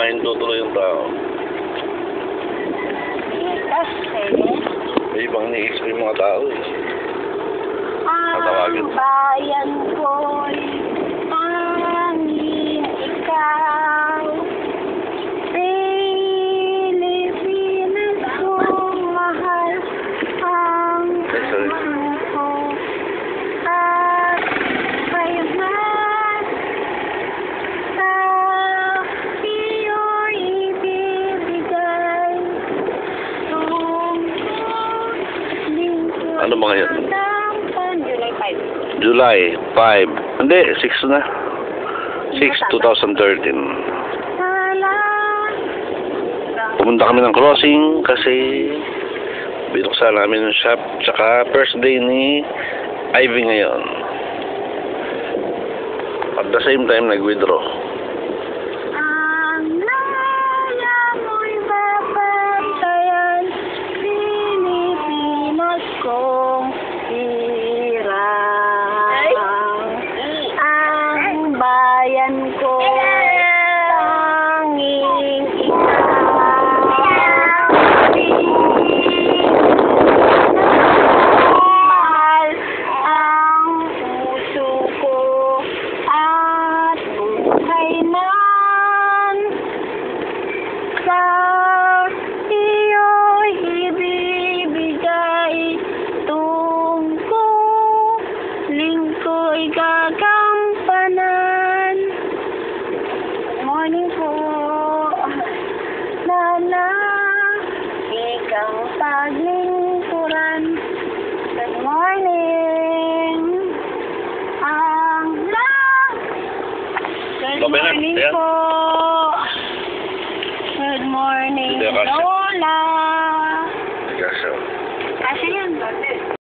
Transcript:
mahinto tuloy yung tao. May ibang ni-explain yung mga tao eh. Tatawagin. Ang bayan ko'y tanging ikaw. Pilipinas kong mahal ang puso ko. At kayo man sa iyo'y ibibigay. Ano ba ngayon? July 5. July 5. Hindi, 6 na. 6, 2013. Pumunta kami ng crossing kasi binuksan namin yung shop. Tsaka first day ni Ivy ngayon. At the same time, nag-withdraw. Ang laya mo'y babatayan, Pilipinas kong ang bayan ko tanging mahal ang puso ko at buhay man sa iyo'y ibibigay tungkulin ko'y gagampanan. Morning po, Nana, ikang paglingkuran. Good morning. Good morning po. Good morning, Hindi, Kasha. Lola. Kasha. Kasha yan.